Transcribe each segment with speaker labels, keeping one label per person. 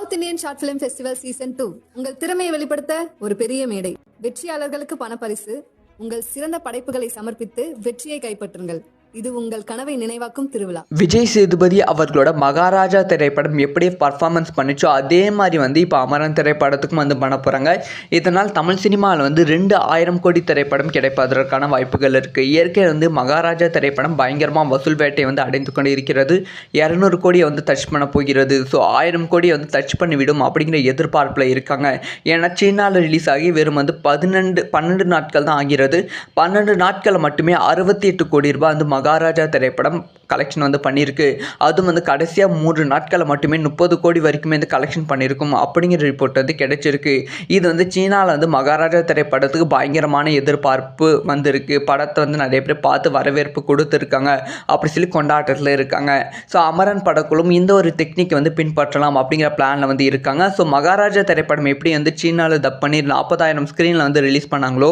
Speaker 1: South Indian short film festival season 2 உங்கள் திறமையை வெளிப்படுத்த ஒரு பெரிய மேடை. வெற்றியாளர்களுக்கு பணப்பரிசு. உங்கள் சிறந்த படைப்புகளை சமர்ப்பித்து வெற்றியை கைப்பற்றுங்கள். இது உங்கள் கனவை நினைவாக்கும் திருவிழா.
Speaker 2: விஜய் சேதுபதி அவர்களோட மகாராஜா திரைப்படம் எப்படி பர்ஃபார்மன்ஸ் பண்ணிச்சோ அதே மாதிரி இப்போ அமரன் திரைப்படத்துக்கும் பண்ண போகிறாங்க. இதனால் தமிழ் சினிமாவில் 2,000 கோடி திரைப்படம் கிடைப்பதற்கான வாய்ப்புகள் இருக்குது. இயற்கை மகாராஜா திரைப்படம் பயங்கரமாக வசூல் வேட்டை அடைந்து கொண்டு இருக்கிறது. 200 கோடியை டச் பண்ண போகிறது. ஸோ 1000 கோடியை டச் பண்ணிவிடும் அப்படிங்கிற எதிர்பார்ப்பில் இருக்காங்க. ஏன்னா சீனாவில் ரிலீஸ் ஆகி வெறும் 12 நாட்கள் தான் ஆகிறது. 12 நாட்களில் மட்டுமே 68 கோடி ரூபாய் மகாராஜா திரைப்படம் கலெக்ஷன் பண்ணியிருக்கு. அதுவும் கடைசியாக 3 நாட்களில் மட்டுமே 30 கோடி வரைக்குமே கலெக்ஷன் பண்ணியிருக்கும் அப்படிங்கிற ரிப்போர்ட் கிடைச்சிருக்கு. இது சீனாவில் மகாராஜா திரைப்படத்துக்கு பயங்கரமான எதிர்பார்ப்பு வந்திருக்கு. படத்தை நிறைய பேர் பார்த்து வரவேற்பு கொடுத்துருக்காங்க. அப்படி சொல்லி கொண்டாட்டத்தில் இருக்காங்க. ஸோ அமரன் படக்குழும் இந்த ஒரு டெக்னிக் பின்பற்றலாம் அப்படிங்கிற பிளானில் இருக்காங்க. ஸோ மகாராஜா திரைப்படம் எப்படி சீனாவில் டப் பண்ணி 40,000 ஸ்க்ரீனில் ரிலீஸ் பண்ணாங்களோ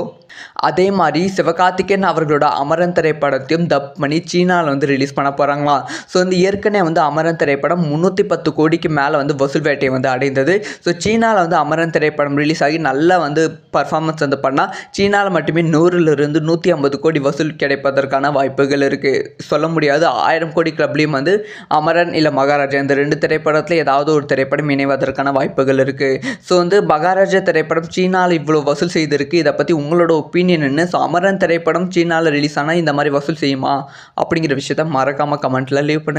Speaker 2: அதே மாதிரி சிவகார்த்திகேயன் அவர்களோட அமரன் திரைப்படத்தையும் டப் பண்ணி சீனாவில் ரிலீஸ் பண்ண போகிறாங்களாம். ஸோ ஏற்கனவே அமரன் திரைப்படம் 310 கோடிக்கு மேலே வசூல் வேட்டையை அடைந்தது. ஸோ சீனாவில் அமரன் திரைப்படம் ரிலீஸ் ஆகி நல்லா பர்ஃபார்மன்ஸ் பண்ணால் சீனாவில் மட்டுமே 100லிருந்து 150 கோடி வசூல் கிடைப்பதற்கான வாய்ப்புகள் இருக்குது. சொல்ல முடியாது. 1000 கோடி கிளப்லேயும் அமரன் இல்லை மகாராஜா இந்த 2 திரைப்படத்தில் ஏதாவது ஒரு திரைப்படம் இணைவதற்கான வாய்ப்புகள் இருக்குது. ஸோ மகாராஜா திரைப்படம் சீனாவில் இவ்வளோ வசூல் செய்திருக்கு. இதை பற்றி உங்களோட ஒப்பீனியன் என்ன? ஸோ அமரன் திரைப்படம் சீனாவில் ரிலீஸ் ஆனால் இந்த மாதிரி வசூல் செய்யுமா அப்படிங்கிற விஷயத்த மறக்காமல் கமெண்ட்டில் லீவ் பண்ணுங்கள்.